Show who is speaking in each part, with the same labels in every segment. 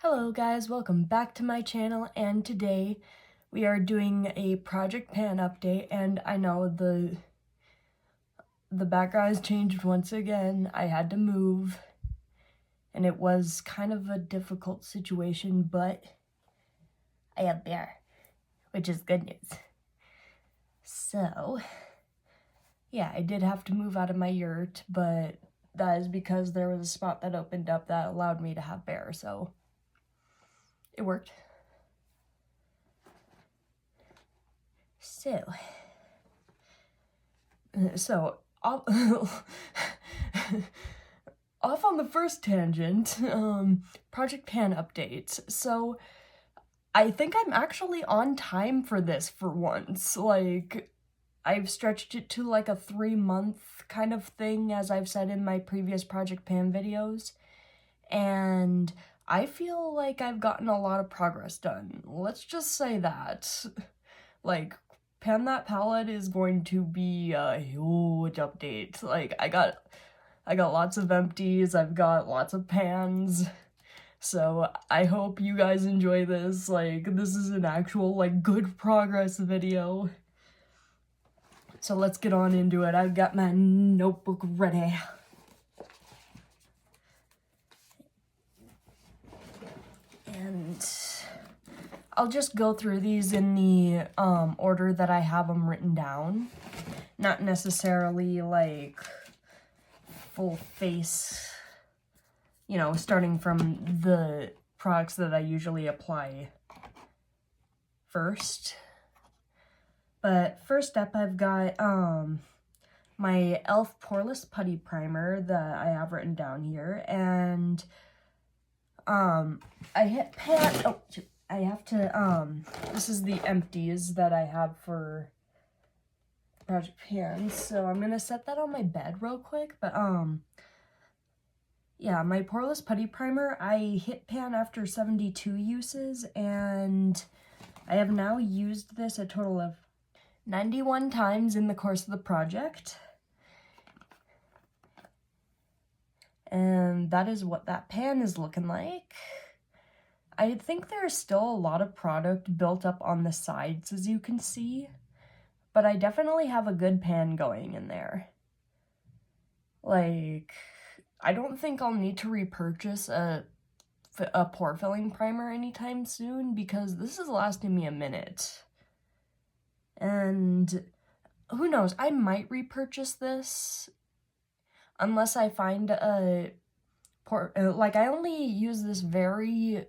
Speaker 1: Hello guys, welcome back to my channel, and today we are doing a Project Pan update. And I know the background has changed once again. I had to move and it was kind of a difficult situation, but I am there, which is good news. So yeah, I did have to move out of my yurt, but that is because there was a spot that opened up that allowed me to have bear, so it worked. So off, off on the first tangent, Project Pan updates. So I think I'm actually on time for this for once. Like, I've stretched it to like a 3-month kind of thing, as I've said in my previous Project Pan videos. And I feel like I've gotten a lot of progress done. Let's just say that. Like, Pan That Palette is going to be a huge update. Like, I got lots of empties, I've got lots of pans, so I hope you guys enjoy this. Like, this is an actual, like, good progress video. So let's get on into it. I've got my notebook ready. And I'll just go through these in the order that I have them written down. Not necessarily like full face, you know, starting from the products that I usually apply first. But first up, I've got my e.l.f. Poreless Putty Primer that I have written down here, and I hit pan. Oh, I have to, this is the empties that I have for Project Pan, so I'm gonna set that on my bed real quick. But, yeah, my Poreless Putty Primer, I hit pan after 72 uses, and I have now used this a total of 91 times in the course of the project. And that is what that pan is looking like. I think there's still a lot of product built up on the sides, as you can see, but I definitely have a good pan going in there. Like, I don't think I'll need to repurchase a pore filling primer anytime soon, because this is lasting me a minute. And who knows, I might repurchase this unless I find a like, I only use this very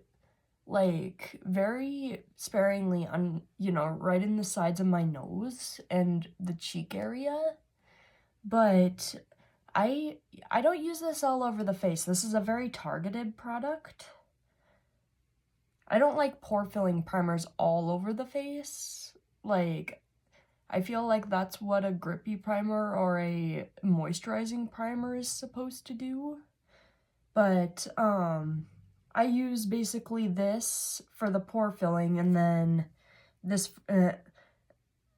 Speaker 1: sparingly on, you know, right in the sides of my nose and the cheek area. But I don't use this all over the face. This is a very targeted product. I don't like pore filling primers all over the face. Like, I feel like that's what a grippy primer or a moisturizing primer is supposed to do. But, I use basically this for the pore filling, and then this,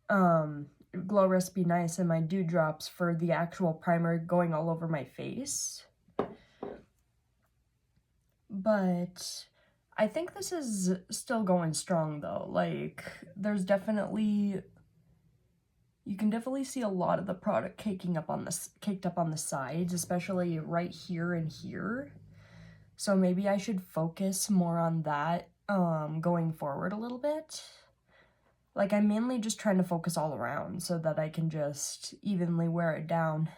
Speaker 1: Glow Recipe Nice and my Dewdrops for the actual primer going all over my face. But I think this is still going strong though. Like, there's definitely, you can definitely see a lot of the product caked up on the sides, especially right here and here. So maybe I should focus more on that going forward a little bit. Like, I'm mainly just trying to focus all around so that I can just evenly wear it down.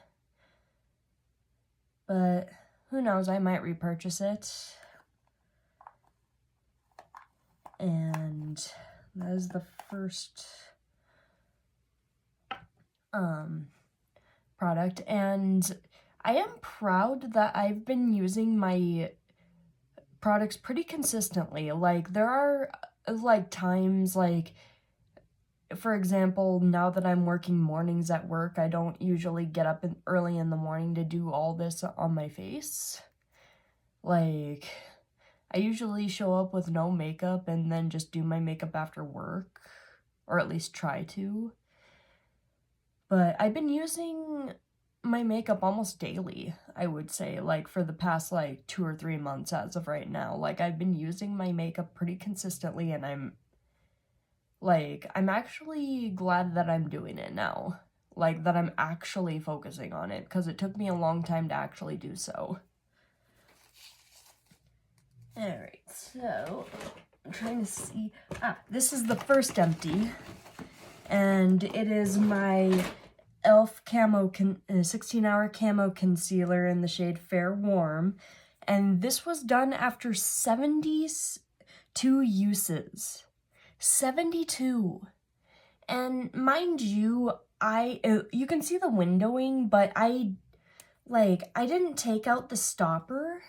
Speaker 1: But who knows, I might repurchase it. And that is the first product. And I am proud that I've been using my products pretty consistently. Like, there are like times, like, for example, now that I'm working mornings at work, I don't usually get up early in the morning to do all this on my face. Like, I usually show up with no makeup and then just do my makeup after work, or at least try to. But I've been using my makeup almost daily, I would say, like, for the past, like, 2 or 3 months as of right now. Like, I've been using my makeup pretty consistently, and I'm actually glad that I'm doing it now. Like, that I'm actually focusing on it, because it took me a long time to actually do so. Alright, so, I'm trying to see, this is the first empty, and it is my e.l.f. Camo 16-hour Camo Concealer in the shade Fair Warm, and this was done after 72 uses. 72! And mind you, you can see the windowing, but I didn't take out the stopper.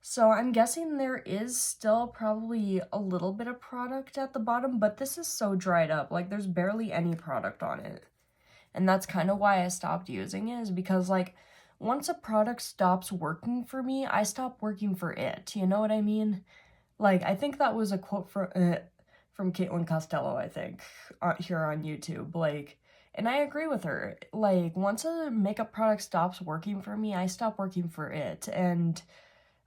Speaker 1: So I'm guessing there is still probably a little bit of product at the bottom, but this is so dried up. Like, there's barely any product on it. And that's kind of why I stopped using it, is because, like, once a product stops working for me, I stop working for it. You know what I mean? Like, I think that was a quote from Caitlin Costello, I think, here on YouTube. Like, and I agree with her. Like, once a makeup product stops working for me, I stop working for it. And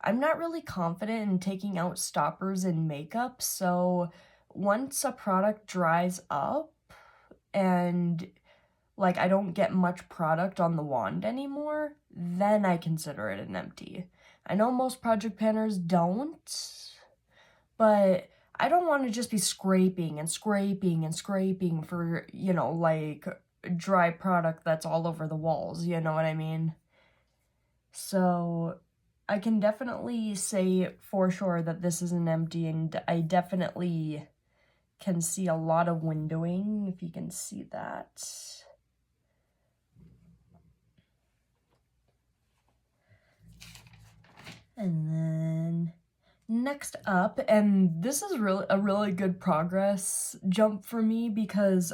Speaker 1: I'm not really confident in taking out stoppers in makeup, so once a product dries up and, like, I don't get much product on the wand anymore, then I consider it an empty. I know most project panners don't, but I don't want to just be scraping and scraping and scraping for, you know, like, dry product that's all over the walls, you know what I mean? So I can definitely say for sure that this is an empty, and I definitely can see a lot of windowing, if you can see that. And then next up, and this is a really good progress jump for me, because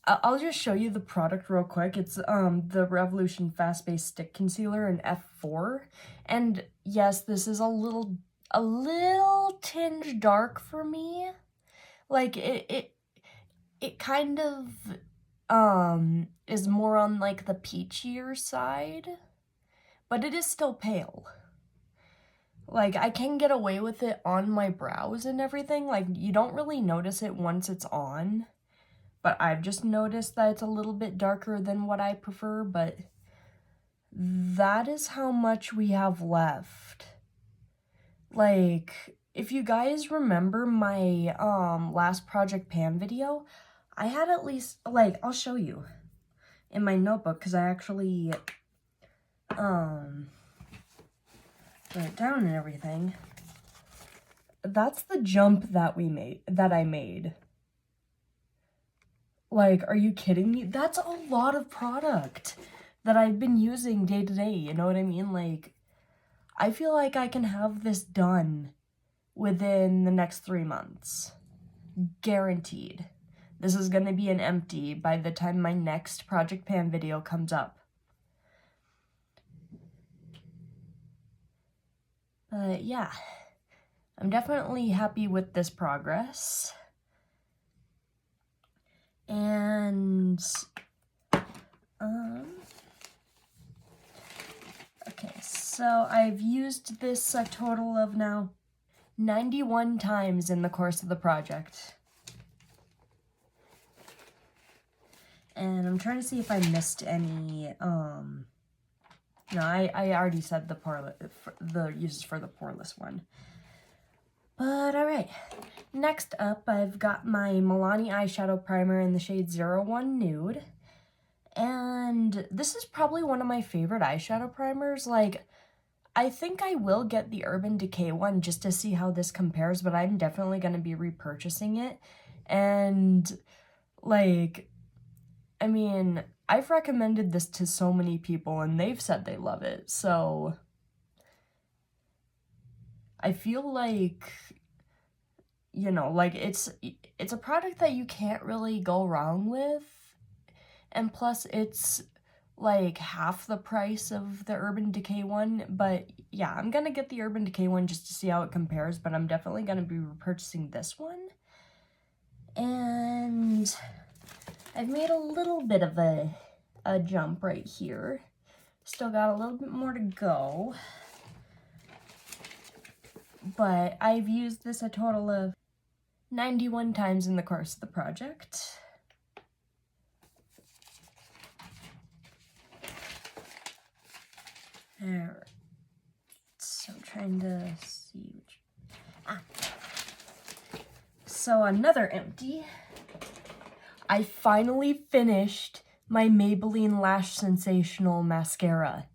Speaker 1: I'll just show you the product real quick. It's the Revolution Fast Base Stick Concealer in F4. And yes, this is a little tinge dark for me. Like, it kind of is more on, like, the peachier side, but it is still pale. Like, I can get away with it on my brows and everything. Like, you don't really notice it once it's on. But I've just noticed that it's a little bit darker than what I prefer, but that is how much we have left. Like, if you guys remember my last Project Pan video, I had at least, like, I'll show you in my notebook, because I actually wrote it down and everything. That's the jump that I made. Like, are you kidding me? That's a lot of product that I've been using day to day, you know what I mean? Like, I feel like I can have this done within the next 3 months. Guaranteed. This is gonna be an empty by the time my next Project Pan video comes up. But yeah, I'm definitely happy with this progress. And, okay, so I've used this a total of now 91 times in the course of the project. And I'm trying to see if I missed any, no, I already said the uses for the poreless one. But alright, next up I've got my Milani eyeshadow primer in the shade 01 Nude. And this is probably one of my favorite eyeshadow primers. Like, I think I will get the Urban Decay one just to see how this compares, but I'm definitely going to be repurchasing it. And, like, I mean, I've recommended this to so many people and they've said they love it, so I feel like, you know, like, it's a product that you can't really go wrong with, and plus it's like half the price of the Urban Decay one. But yeah, I'm gonna get the Urban Decay one just to see how it compares, but I'm definitely gonna be repurchasing this one. And I've made a little bit of a jump right here. Still got a little bit more to go. But I've used this a total of 91 times in the course of the project. Alright. So trying to see which... So another empty. I finally finished my Maybelline Lash Sensational mascara.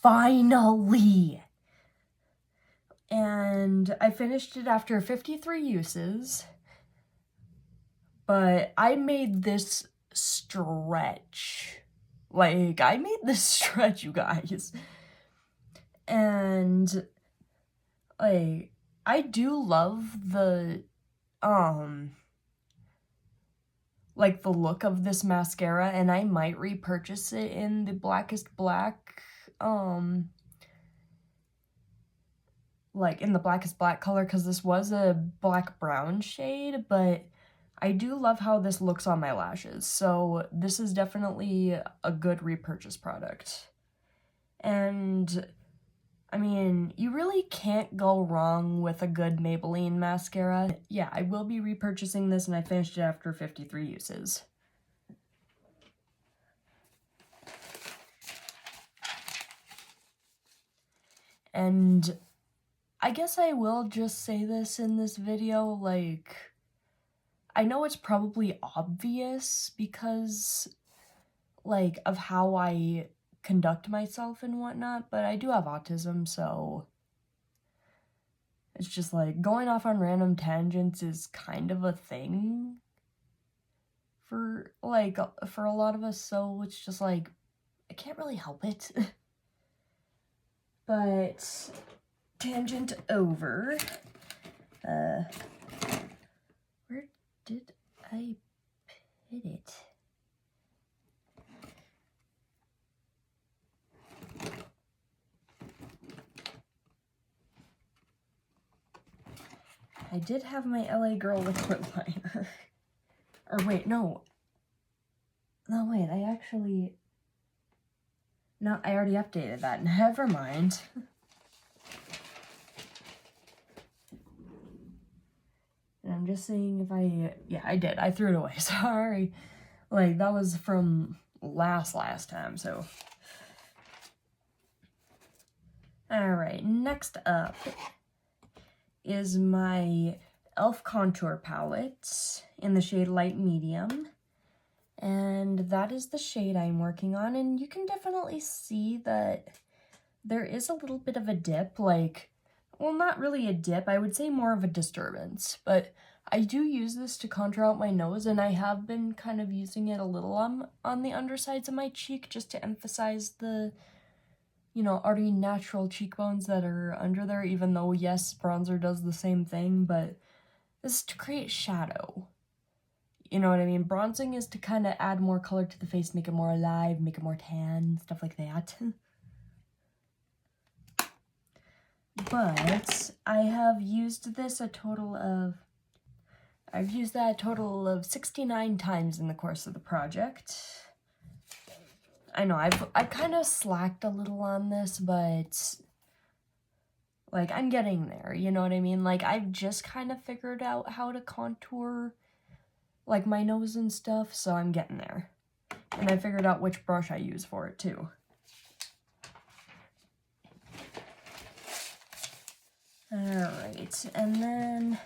Speaker 1: Finally! And I finished it after 53 uses. But I made this stretch. Like, I made this stretch, you guys. And, like, I do love the, like, the look of this mascara, and I might repurchase it in the Blackest Black, like, in the Blackest Black color, because this was a black-brown shade, but I do love how this looks on my lashes, so this is definitely a good repurchase product. And, I mean, you really can't go wrong with a good Maybelline mascara. Yeah, I will be repurchasing this, and I finished it after 53 uses. And I guess I will just say this in this video, like, I know it's probably obvious because, like, of how I conduct myself and whatnot, but I do have autism, so it's just like going off on random tangents is kind of a thing for a lot of us, so it's just like I can't really help it. But tangent over. Where did I put it? I did have my LA Girl liquid liner. Or wait, no. No, wait, no, I already updated that. Never mind. And I'm just seeing if yeah, I did. I threw it away. Sorry. Like, that was from last time, so. Alright, next up is my e.l.f. contour palette in the shade Light Medium. And that is the shade I'm working on, and you can definitely see that there is a little bit of a dip, like, well, not really a dip, I would say more of a disturbance, but I do use this to contour out my nose, and I have been kind of using it a little on the undersides of my cheek just to emphasize the, you know, already natural cheekbones that are under there, even though, yes, bronzer does the same thing, but this is to create shadow. You know what I mean? Bronzing is to kind of add more color to the face, make it more alive, make it more tan, stuff like that. But I have used this I've used that a total of 69 times in the course of the project. I know, I've kind of slacked a little on this, but, like, I'm getting there, you know what I mean? Like, I've just kind of figured out how to contour, like, my nose and stuff, so I'm getting there. And I figured out which brush I use for it, too. Alright, and then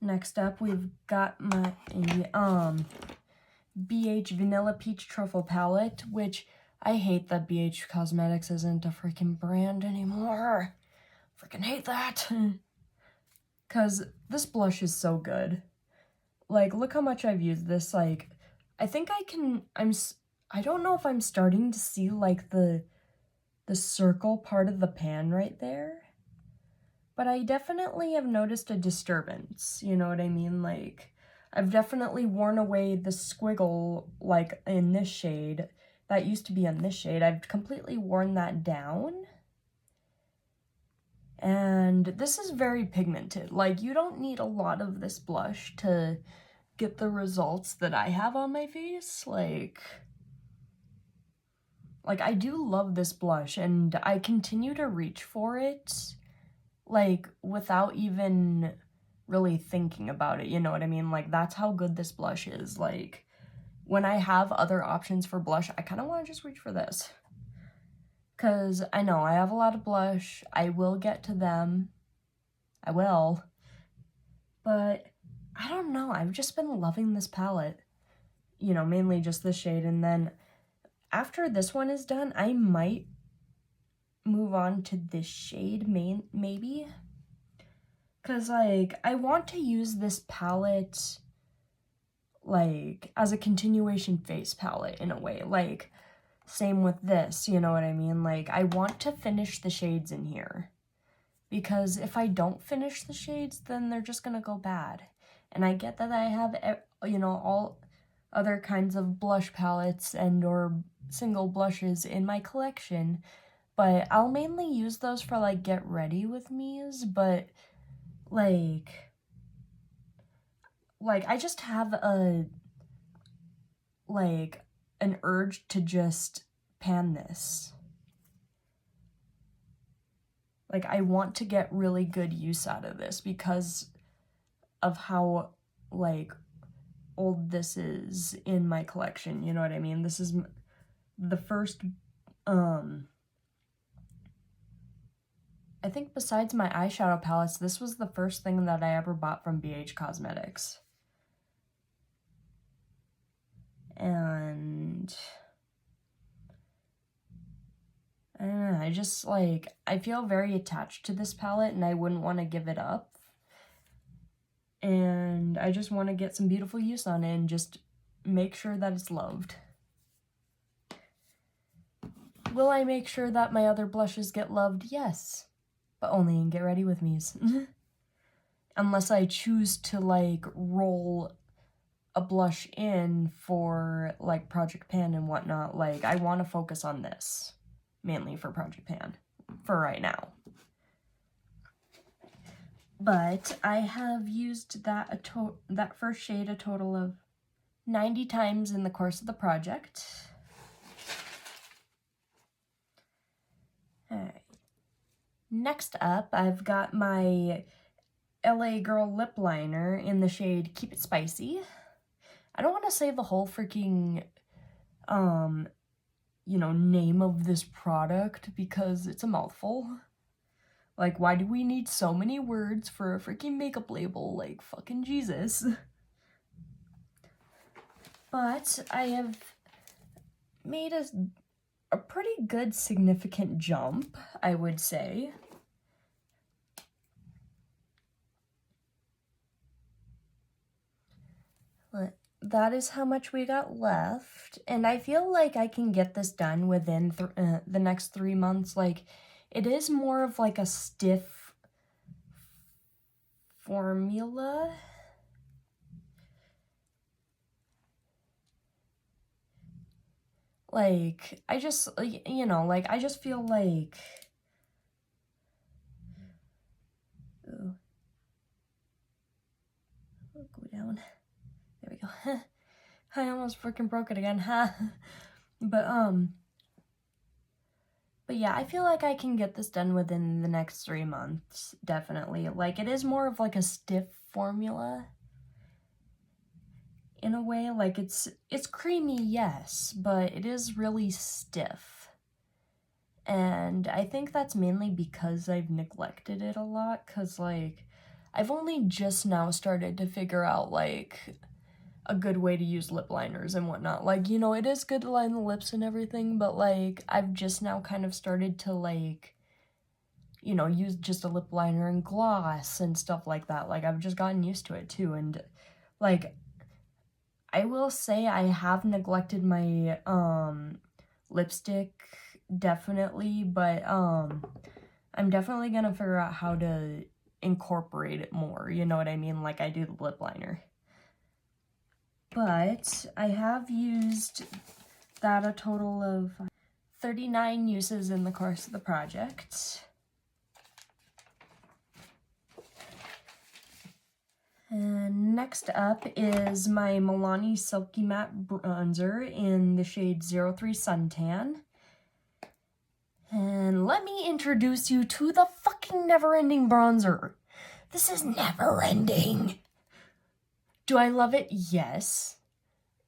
Speaker 1: next up we've got my BH Vanilla Peach Truffle Palette, which I hate that BH Cosmetics isn't a freaking brand anymore. Freaking hate that. Because this blush is so good. Like, look how much I've used this. Like, I think I don't know if I'm starting to see, like, the circle part of the pan right there. But I definitely have noticed a disturbance, you know what I mean? Like, I've definitely worn away the squiggle, like, in this shade. That used to be in this shade. I've completely worn that down. And this is very pigmented. Like, you don't need a lot of this blush to get the results that I have on my face. Like I do love this blush, and I continue to reach for it, like, without even really thinking about it, you know what I mean? Like, that's how good this blush is. Like, when I have other options for blush, I kind of want to just reach for this. Because I know I have a lot of blush. I will get to them. I will. But I don't know. I've just been loving this palette. You know, mainly just this shade. And then after this one is done, I might move on to this shade maybe. Because, like, I want to use this palette, like, as a continuation face palette in a way. Like, same with this, you know what I mean? Like, I want to finish the shades in here. Because if I don't finish the shades, then they're just gonna go bad. And I get that I have, you know, all other kinds of blush palettes and or single blushes in my collection. But I'll mainly use those for, like, get ready with me's. But, like, I just have an urge to just pan this. Like, I want to get really good use out of this because of how, like, old this is in my collection, you know what I mean? This is the first, I think besides my eyeshadow palettes, this was the first thing that I ever bought from BH Cosmetics. And I don't know, I just, like, I feel very attached to this palette and I wouldn't want to give it up. And I just want to get some beautiful use on it and just make sure that it's loved. Will I make sure that my other blushes get loved? Yes, but only in Get Ready With Me's. Unless I choose to, like, roll a blush in for, like, Project Pan and whatnot. Like, I want to focus on this, mainly for Project Pan, for right now. But I have used that first shade a total of 90 times in the course of the project. Alright. Next up, I've got my LA Girl lip liner in the shade Keep It Spicy. I don't want to say the whole freaking, you know, name of this product because it's a mouthful. Like, why do we need so many words for a freaking makeup label? Like, fucking Jesus. But I have made a pretty good significant jump, I would say. That is how much we got left. And I feel like I can get this done within the next 3 months. Like, it is more of like a stiff formula. Like, I just, you know, like, I just feel like... Ooh. I'll go down. There we go. I almost freaking broke it again. But yeah, I feel like I can get this done within the next 3 months, definitely. Like, it is more of like a stiff formula in a way. Like, it's creamy, yes, but it is really stiff. And I think that's mainly because I've neglected it a lot, because, like, I've only just now started to figure out, like, a good way to use lip liners and whatnot. Like, you know, it is good to line the lips and everything, but, like, I've just now kind of started to, like, you know, use just a lip liner and gloss and stuff like that. Like, I've just gotten used to it, too, and, like, I will say I have neglected my, lipstick, definitely, but, I'm definitely gonna figure out how to incorporate it more, you know what I mean, like I do the lip liner. But I have used that a total of 39 uses in the course of the project. And next up is my Milani Silky Matte Bronzer in the shade 03 Suntan. And let me introduce you to the fucking never-ending bronzer. This is never-ending. Do I love it? Yes.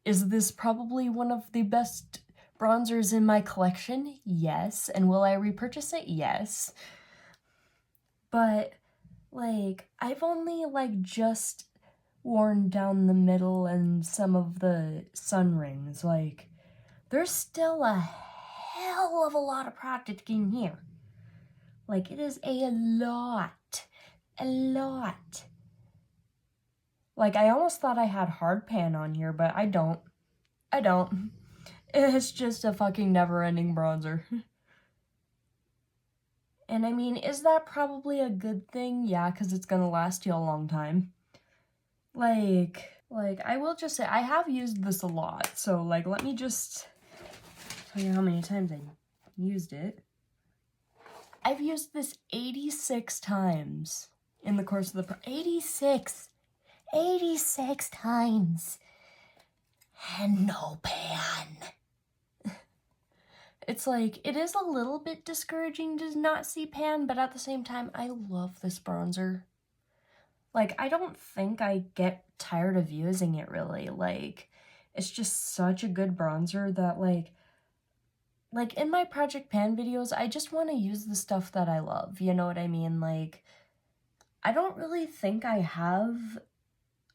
Speaker 1: Is this probably one of the best bronzers in my collection? Yes. And will I repurchase it? Yes. But, like, I've only, like, just worn down the middle and some of the sun rings. Like, there's still a hell of a lot of product in here. Like, it is a lot. A lot. Like, I almost thought I had hard pan on here, but I don't. I don't. It's just a fucking never-ending bronzer. And I mean, is that probably a good thing? Yeah, because it's gonna last you a long time. Like, I will just say, I have used this a lot, so, like, let me just tell you how many times I used it. I've used this 86 times in the course of the 86 times. And no pan. It's like, it is a little bit discouraging to not see pan, but at the same time, I love this bronzer. Like, I don't think I get tired of using it, really. Like, it's just such a good bronzer that, like in my Project Pan videos, I just want to use the stuff that I love, you know what I mean? Like, I don't really think I have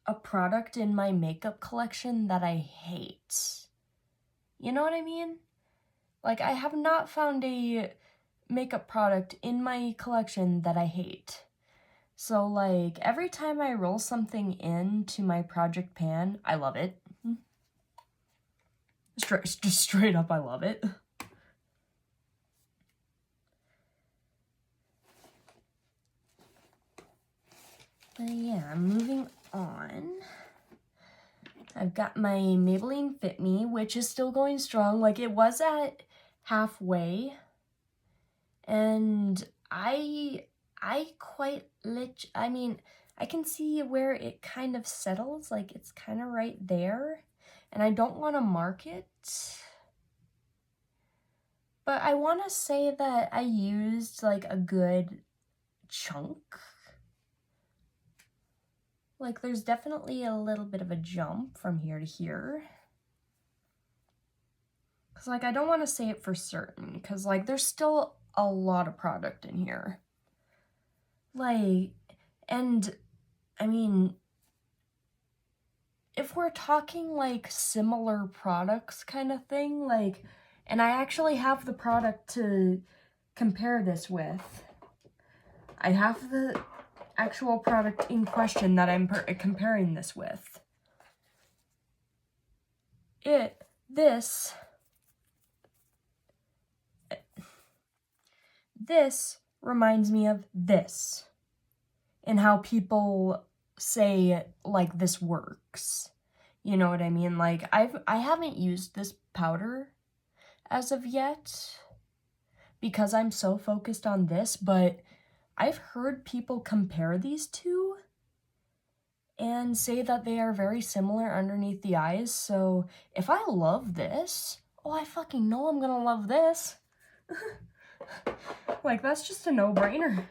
Speaker 1: a product in my makeup collection that I hate. You know what I mean? Like, I have not found a makeup product in my collection that I hate. So, like, every time I roll something into my Project Pan, I love it. Just straight up, I love it. But yeah, moving on. I've got my Maybelline Fit Me, which is still going strong. Like, it was at halfway. And I mean, I can see where it kind of settles. Like, it's kind of right there. And I don't want to mark it. But I want to say that I used, like, a good chunk. Like, there's definitely a little bit of a jump from here to here. Because, like, I don't want to say it for certain. Because, like, there's still a lot of product in here. Like, and, I mean, if we're talking, like, similar products kind of thing, like, and I actually have the product to compare this with. I have the actual product in question that I'm comparing this with. This reminds me of this, and how people say, like, this works. You know what I mean? Like, I haven't used this powder as of yet, because I'm so focused on this, but I've heard people compare these two and say that they are very similar underneath the eyes, so if I love this, oh, I fucking know I'm gonna love this. Like, that's just a no-brainer.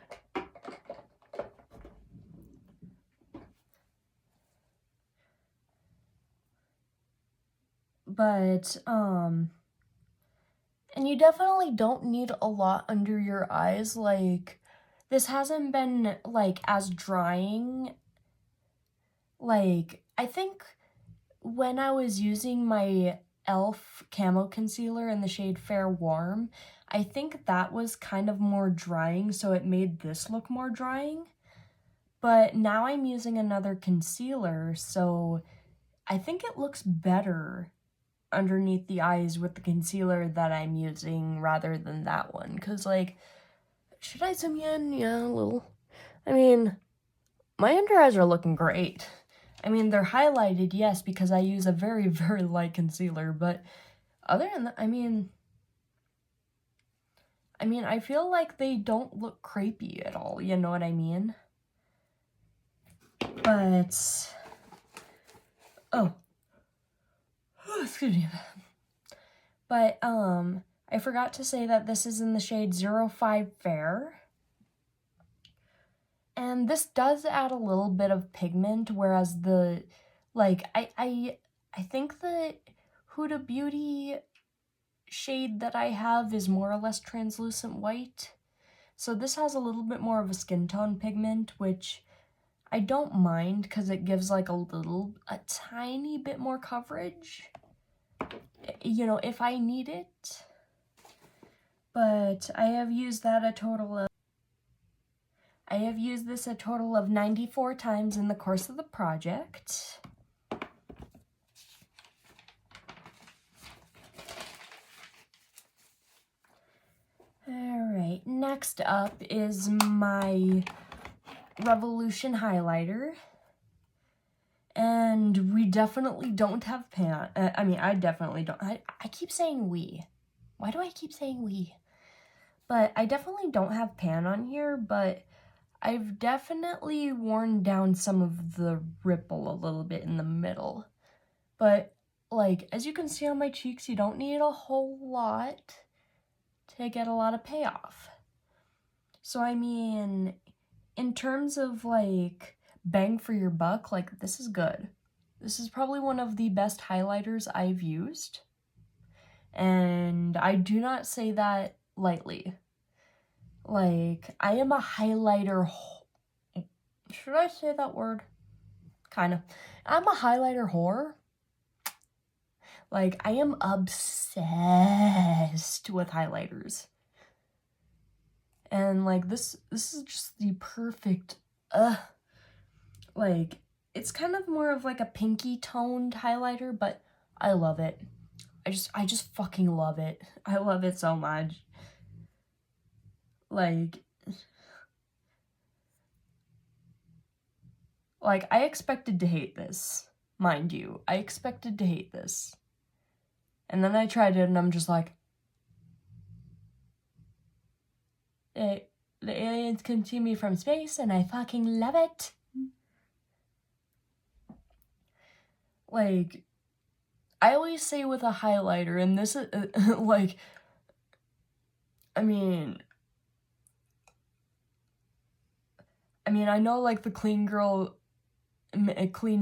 Speaker 1: But, and you definitely don't need a lot under your eyes. Like, this hasn't been, like, as drying. Like, I think when I was using my e.l.f. Camo Concealer in the shade Fair Warm, I think that was kind of more drying, so it made this look more drying. But now I'm using another concealer, so I think it looks better underneath the eyes with the concealer that I'm using rather than that one. Because, like, should I zoom in? Yeah, a little. I mean, my under eyes are looking great. I mean, they're highlighted, yes, because I use a very, very light concealer, but other than that, I mean, I feel like they don't look crepey at all, you know what I mean? But Oh. Excuse me. But, I forgot to say that this is in the shade 05 Fair. And this does add a little bit of pigment, whereas the, like, I think the Huda Beauty shade that I have is more or less translucent white. So this has a little bit more of a skin tone pigment, which I don't mind because it gives like a tiny bit more coverage, you know, if I need it. But I have used this a total of 94 times in the course of the project. Alright, next up is my Revolution highlighter. And we definitely don't have pan. I definitely don't. I keep saying we. Why do I keep saying we? But I definitely don't have pan on here, but I've definitely worn down some of the ripple a little bit in the middle. But, like, as you can see on my cheeks, you don't need a whole lot to get a lot of payoff. So, I mean, in terms of, like, bang for your buck, like, this is good. This is probably one of the best highlighters I've used. And I do not say that lightly. Like, I am a highlighter. Should I say that word? Kind of. I'm a highlighter whore. Like, I am obsessed with highlighters. And, like, this is just the perfect, like, it's kind of more of like a pinky toned highlighter, but I love it. I just fucking love it. I love it so much. Like, I expected to hate this, mind you. I expected to hate this. And then I tried it and I'm just like, the aliens can see me from space and I fucking love it. Like, I always say with a highlighter, and this is, like, I mean, I know, like, the clean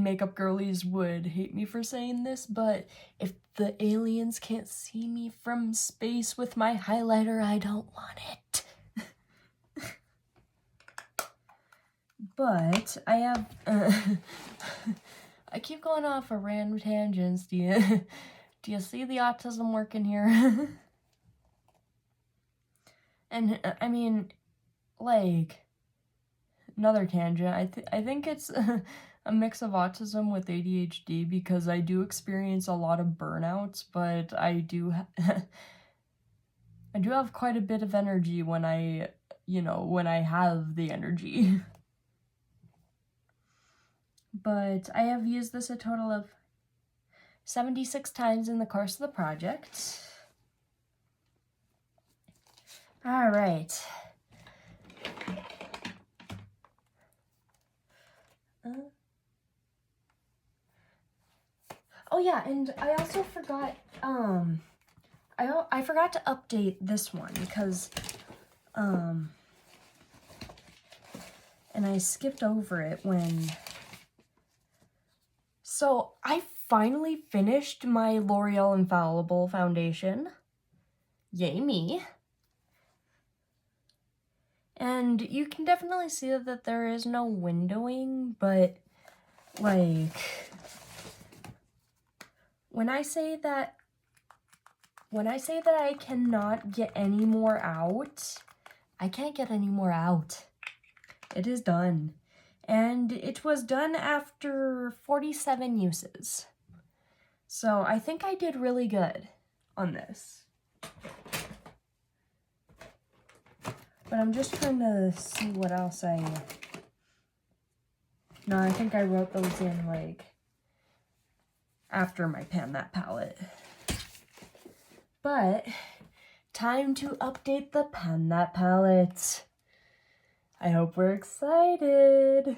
Speaker 1: makeup girlies would hate me for saying this, but if the aliens can't see me from space with my highlighter, I don't want it. But I have, I keep going off of random tangents. Do you see the autism working here? And, I mean, like, another tangent, I think it's a mix of autism with ADHD, because I do experience a lot of burnouts, but I do have quite a bit of energy when I have the energy. But I have used this a total of 76 times in the course of the project. All right. Oh yeah, and I also forgot, I forgot to update this one because, and I skipped over it when, so I finally finished my L'Oreal Infallible foundation. Yay me. And you can definitely see that there is no windowing, but, like, when I say that I cannot get any more out, I can't get any more out. It is done. And it was done after 47 uses. So I think I did really good on this. But I'm just trying to see what else no, I think I wrote those in, like, after my Pan That palette. But, time to update the Pan That palette. I hope we're excited.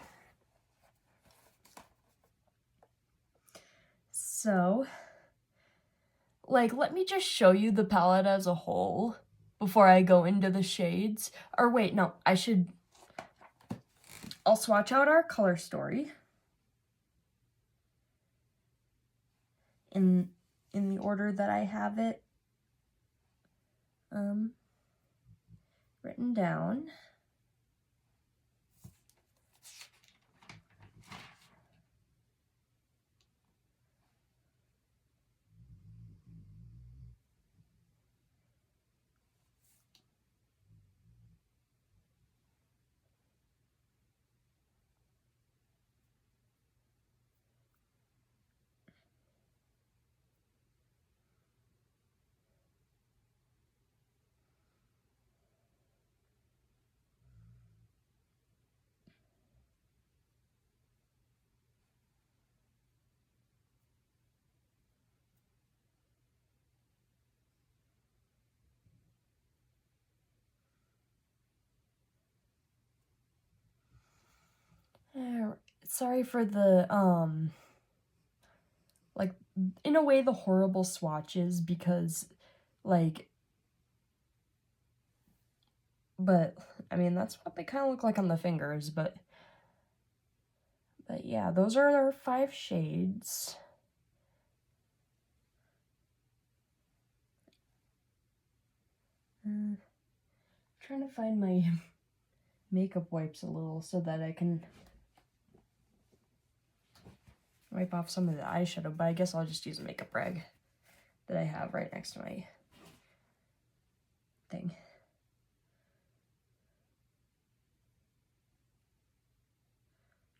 Speaker 1: So, like, let me just show you the palette as a whole before I go into the shades. Or wait, no, I'll swatch out our color story in the order that I have it written down. Sorry for the, like, in a way, the horrible swatches, because, like, but, I mean, that's what they kind of look like on the fingers, but yeah, those are our 5 shades. Trying to find my makeup wipes a little so that I can wipe off some of the eyeshadow, but I guess I'll just use a makeup rag that I have right next to my thing.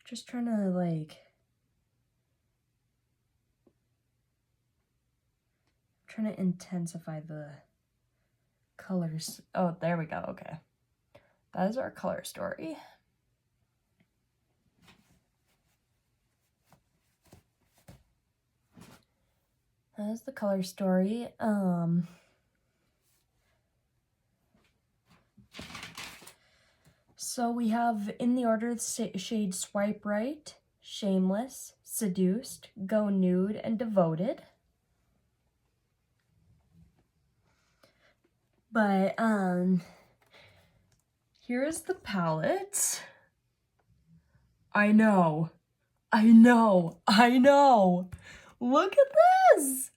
Speaker 1: Just trying to, like, trying to intensify the colors. Oh, there we go, okay. That is our color story. That is the color story. So we have, in the order, the shade Swipe Right, Shameless, Seduced, Go Nude, and Devoted. But, here is the palette. I know. Look at this!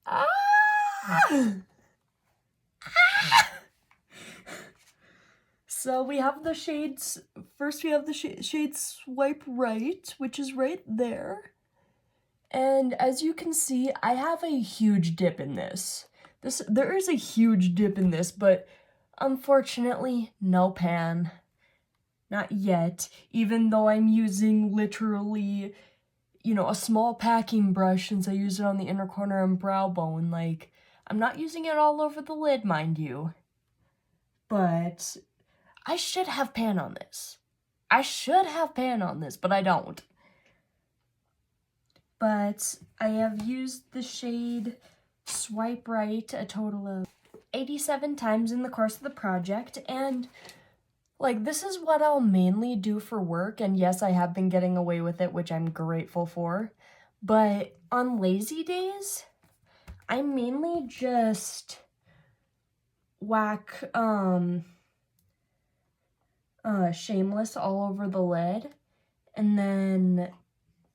Speaker 1: Ah! So we have the shades, first we have the shade Swipe Right, which is right there. And as you can see, I have a huge dip in this. There is a huge dip in this, but unfortunately, no pan. Not yet, even though I'm using literally, you know, a small packing brush since I use it on the inner corner and brow bone. Like, I'm not using it all over the lid, mind you. But I should have pan on this. But I don't. But I have used the shade Swipe Right a total of 87 times in the course of the project, and like, this is what I'll mainly do for work, and yes, I have been getting away with it, which I'm grateful for, but on lazy days, I mainly just whack Shameless all over the lid, and then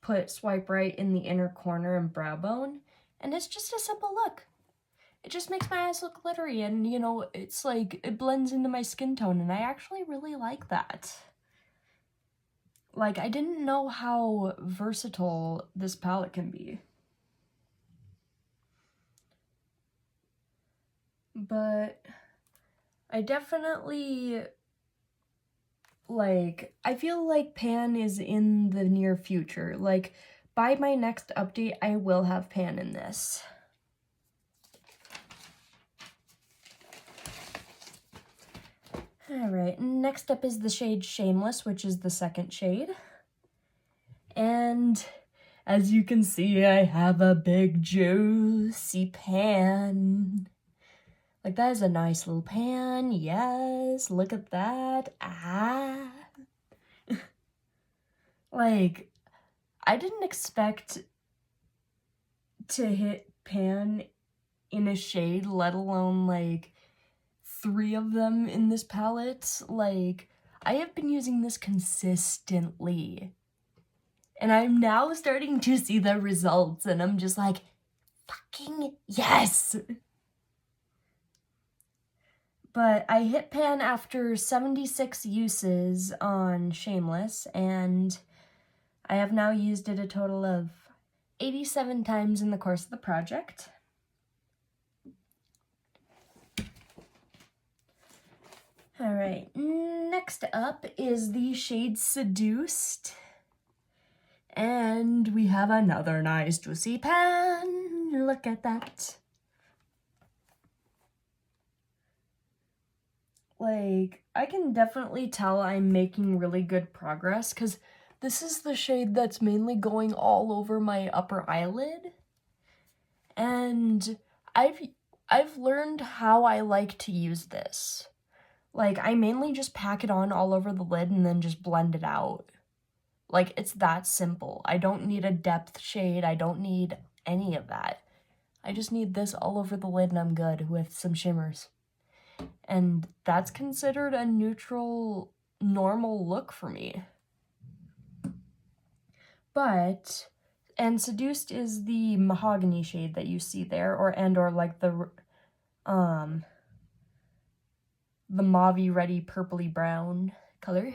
Speaker 1: put Swipe Right in the inner corner and brow bone, and it's just a simple look. It just makes my eyes look glittery, and, you know, it's like, it blends into my skin tone, and I actually really like that. Like, I didn't know how versatile this palette can be. But I definitely, like, I feel like pan is in the near future. Like, by my next update, I will have pan in this. Alright, next up is the shade Shameless, which is the second shade. And as you can see, I have a big juicy pan. Like, that is a nice little pan, yes, look at that, ah. Like, I didn't expect to hit pan in a shade, let alone like 3 of them in this palette. Like, I have been using this consistently. And I'm now starting to see the results, and I'm just like, fucking yes! But I hit pan after 76 uses on Shameless, and I have now used it a total of 87 times in the course of the project. Alright, next up is the shade Seduced. And we have another nice juicy pan. Look at that. Like, I can definitely tell I'm making really good progress, because this is the shade that's mainly going all over my upper eyelid. And I've learned how I like to use this. Like, I mainly just pack it on all over the lid and then just blend it out. Like, it's that simple. I don't need a depth shade. I don't need any of that. I just need this all over the lid and I'm good with some shimmers. And that's considered a neutral, normal look for me. But, and Seduced is the mahogany shade that you see there, or like the mauve-y, reddy, purpley brown color.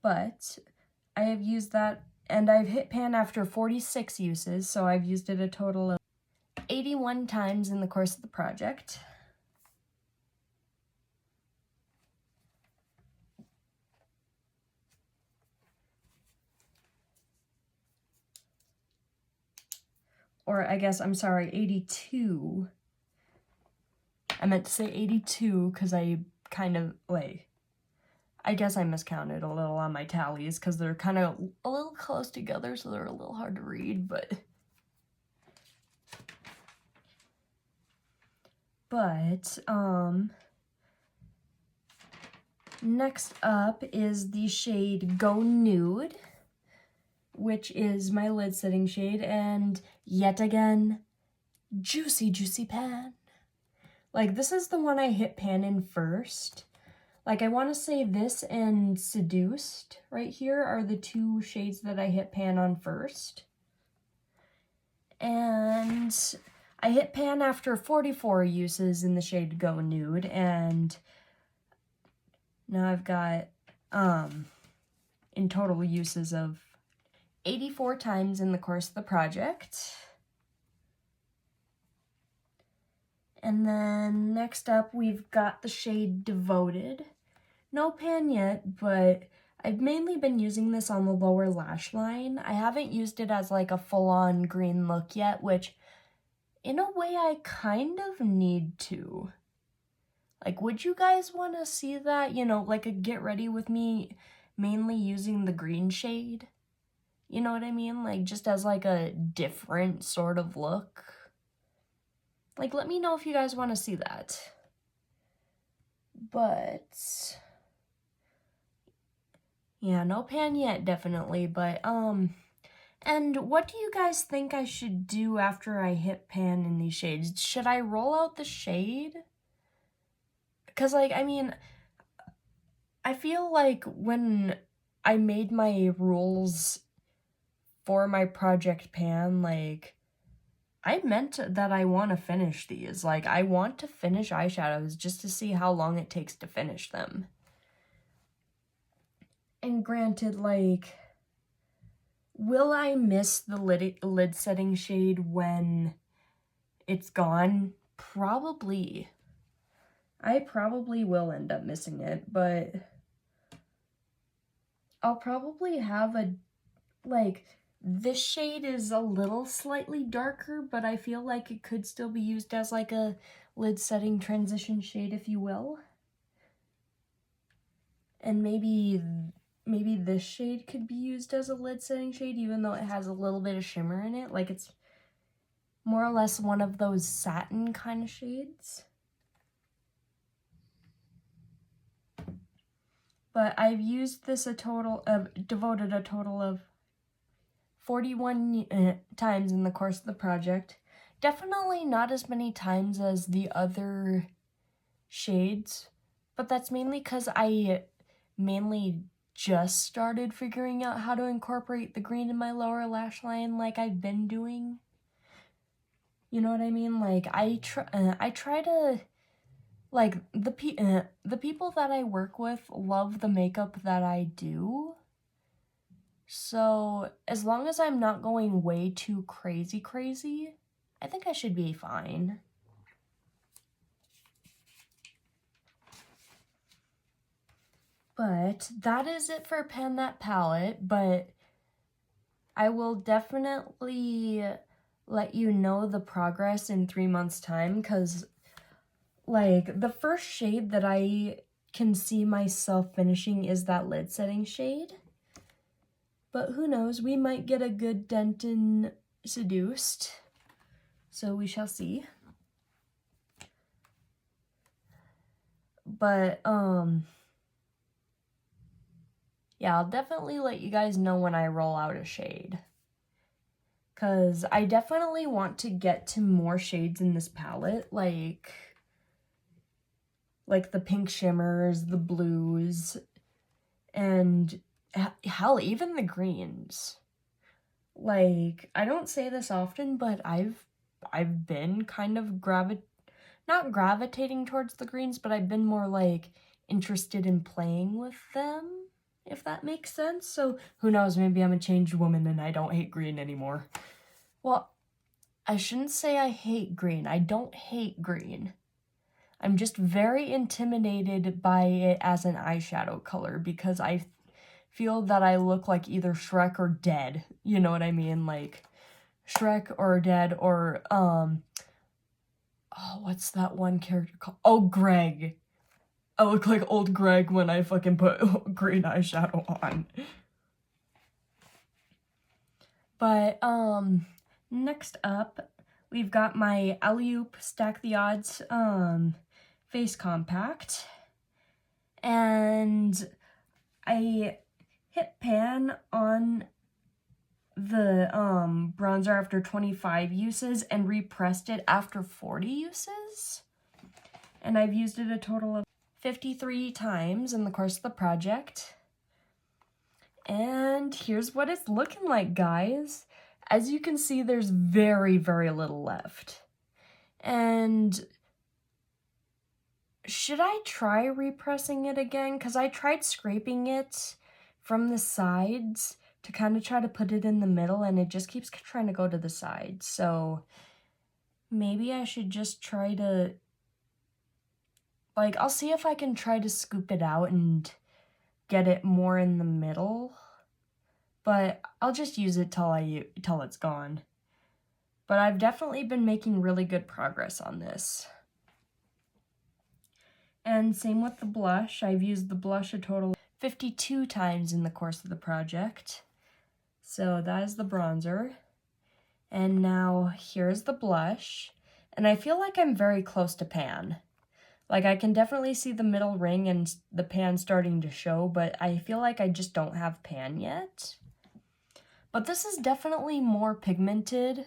Speaker 1: But I have used that, and I've hit pan after 46 uses, so I've used it a total of 81 times in the course of the project. Or I guess, I'm sorry, 82. I meant to say 82 because I kind of, like, I guess I miscounted a little on my tallies because they're kind of a little close together, so they're a little hard to read, but next up is the shade Go Nude, which is my lid setting shade, and yet again, juicy, juicy pan. Like, this is the one I hit pan in first. Like, I want to say this and Seduced right here are the 2 shades that I hit pan on first. And I hit pan after 44 uses in the shade Go Nude, and now I've got, in total uses of 84 times in the course of the project. And then next up, we've got the shade Devoted. No pan yet, but I've mainly been using this on the lower lash line. I haven't used it as like a full-on green look yet, which in a way I kind of need to. Like, would you guys want to see that? You know, like a get ready with me mainly using the green shade? You know what I mean? Like, just as like a different sort of look. Like, let me know if you guys want to see that. But yeah, no pan yet, definitely, but, and what do you guys think I should do after I hit pan in these shades? Should I roll out the shade? Because, like, I mean, I feel like when I made my rules for my project pan, like, I meant that I want to finish these. Like, I want to finish eyeshadows just to see how long it takes to finish them. And granted, like, will I miss the lid setting shade when it's gone? Probably. I probably will end up missing it, but I'll probably have a, like, this shade is a little slightly darker, but I feel like it could still be used as like a lid setting transition shade, if you will. And maybe this shade could be used as a lid setting shade, even though it has a little bit of shimmer in it. Like, it's more or less one of those satin kind of shades. But I've used this devoted a total of 41 times in the course of the project. Definitely not as many times as the other shades, but that's mainly because I mainly just started figuring out how to incorporate the green in my lower lash line like I've been doing. You know what I mean? Like, I try to, like, the people that I work with love the makeup that I do. So, as long as I'm not going way too crazy, I think I should be fine. But that is it for Pan That Palette, but I will definitely let you know the progress in 3 months' time, because, like, the first shade that I can see myself finishing is that lid setting shade. But who knows, we might get a good dent in Seduced, so we shall see. But, yeah, I'll definitely let you guys know when I roll out a shade. Because I definitely want to get to more shades in this palette, like the pink shimmers, the blues, and hell, even the greens. Like, I don't say this often, but I've been kind of not gravitating towards the greens, but I've been more, like, interested in playing with them, if that makes sense. So, who knows, maybe I'm a changed woman and I don't hate green anymore. Well, I shouldn't say I hate green. I don't hate green. I'm just very intimidated by it as an eyeshadow color because I feel that I look like either Shrek or Dead. You know what I mean? Like, Shrek or Dead or, oh, what's that one character called? Oh, Greg. I look like old Greg when I fucking put green eyeshadow on. But, next up, we've got my Alley-Oop Stack the Odds, face compact. And I hit pan on the bronzer after 25 uses and repressed it after 40 uses. And I've used it a total of 53 times in the course of the project. And here's what it's looking like, guys. As you can see, there's very little left. And should I try repressing it again? Because I tried scraping it from the sides to kind of try to put it in the middle, and it just keeps trying to go to the sides. So maybe I should just try to, like, I'll see if I can try to scoop it out and get it more in the middle. But I'll just use it till it's gone. But I've definitely been making really good progress on this. And same with the blush. I've used the blush a total of 52 times in the course of the project. So that is the bronzer. And now here's the blush. And I feel like I'm very close to pan. Like, I can definitely see the middle ring and the pan starting to show, but I feel like I just don't have pan yet. But this is definitely more pigmented,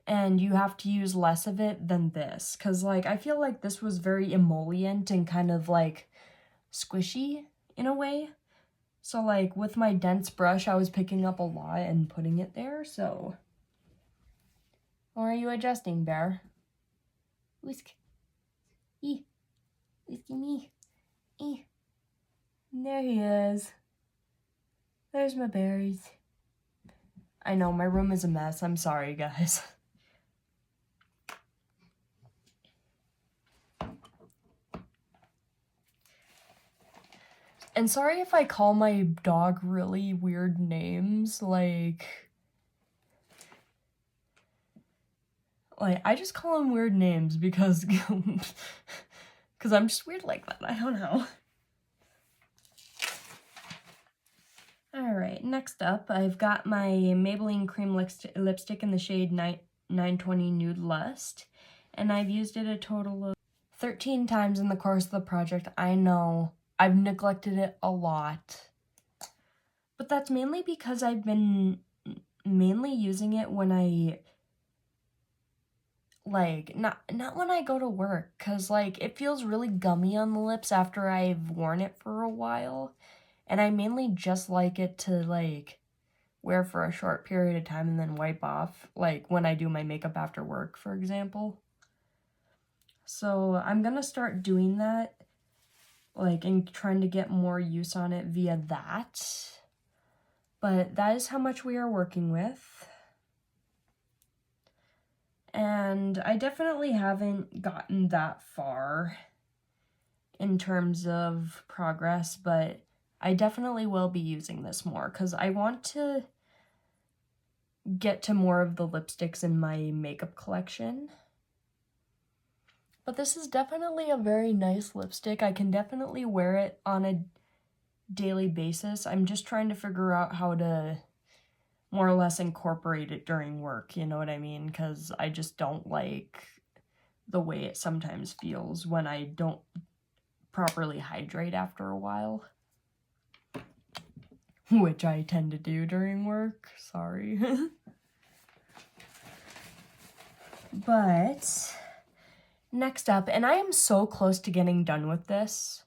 Speaker 1: and you have to use less of it than this. Because, like, I feel like this was very emollient and kind of, like, squishy in a way. So, like, with my dense brush, I was picking up a lot and putting it there, so. Or are you adjusting, Bear? Whisk. Whisky me. There he is. There's my berries. I know, my room is a mess. I'm sorry, guys. And sorry if I call my dog really weird names, like I just call him weird names because I'm just weird like that. I don't know. Alright, next up, I've got my Maybelline Cream Lipstick in the shade 920 Nude Lust, and I've used it a total of 13 times in the course of the project. I know, I've neglected it a lot, but that's mainly because I've been mainly using it when I, like, not when I go to work, because, like, it feels really gummy on the lips after I've worn it for a while, and I mainly just like it to, like, wear for a short period of time and then wipe off, like, when I do my makeup after work, for example. So I'm gonna start doing that, like, and trying to get more use on it via that. But that is how much we are working with. And I definitely haven't gotten that far in terms of progress, but I definitely will be using this more because I want to get to more of the lipsticks in my makeup collection. But this is definitely a very nice lipstick. I can definitely wear it on a daily basis. I'm just trying to figure out how to more or less incorporate it during work, you know what I mean? Because I just don't like the way it sometimes feels when I don't properly hydrate after a while. Which I tend to do during work, sorry. But next up, and I am so close to getting done with this.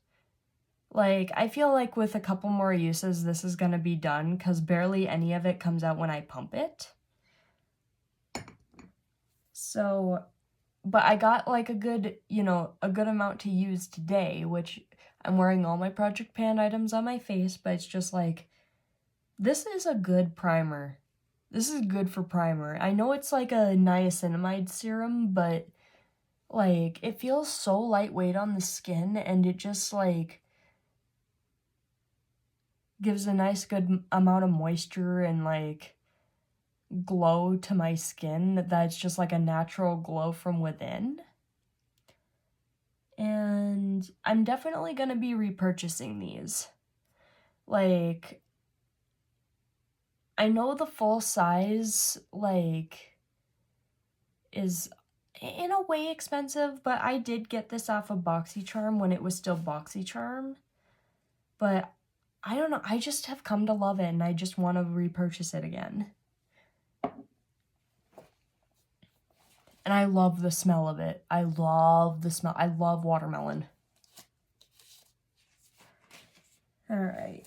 Speaker 1: Like, I feel like with a couple more uses, this is gonna be done, because barely any of it comes out when I pump it. So, but I got, like, a good amount to use today, which I'm wearing all my Project Pan items on my face, but it's just, like, this is a good primer. This is good for primer. I know it's, like, a niacinamide serum, but, like, it feels so lightweight on the skin, and it just, like, gives a nice good amount of moisture and, like, glow to my skin that's just, like, a natural glow from within. And I'm definitely gonna be repurchasing these. Like, I know the full size, like, is in a way expensive, but I did get this off of BoxyCharm when it was still BoxyCharm. But I don't know, I just have come to love it and I just want to repurchase it again. And I love the smell of it. I love the smell. I love watermelon. Alright.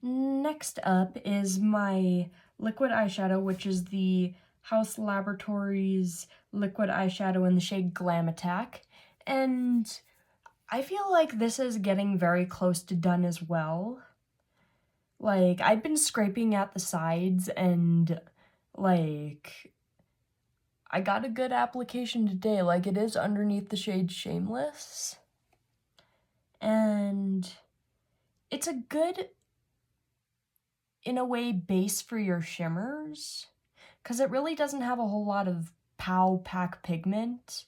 Speaker 1: Next up is my liquid eyeshadow, which is the House Laboratories liquid eyeshadow in the shade Glam Attack. And I feel like this is getting very close to done as well. Like, I've been scraping at the sides and, like, I got a good application today. Like, it is underneath the shade Shameless. And it's a good, in a way, base for your shimmers. Because it really doesn't have a whole lot of pow pack pigment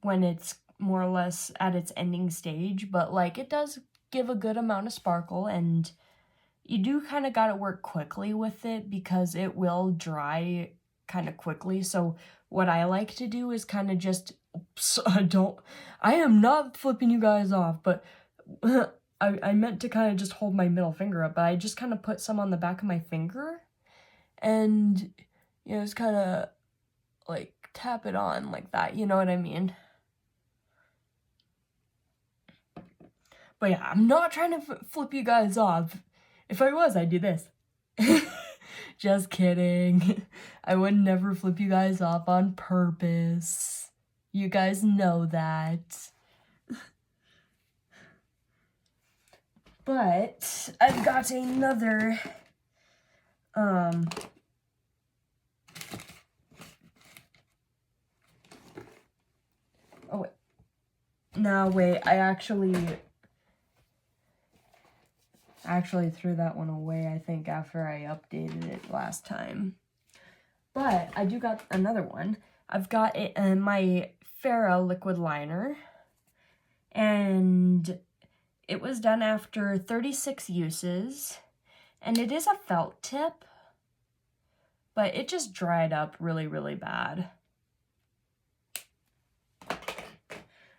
Speaker 1: when it's more or less at its ending stage. But, like, it does give a good amount of sparkle, and you do kind of gotta work quickly with it because it will dry kind of quickly. So what I like to do is kind of just, I am not flipping you guys off, but I meant to kind of just hold my middle finger up, but I just kind of put some on the back of my finger and, just kind of, like, tap it on like that, you know what I mean? But yeah, I'm not trying to flip you guys off. If I was, I'd do this. Just kidding. I would never flip you guys off on purpose. You guys know that. But I've got another oh wait. No, wait, I actually threw that one away, I think, after I updated it last time. But I do got another one. I've got it in my Farrah liquid liner, and it was done after 36 uses, and it is a felt tip, but it just dried up really, really bad.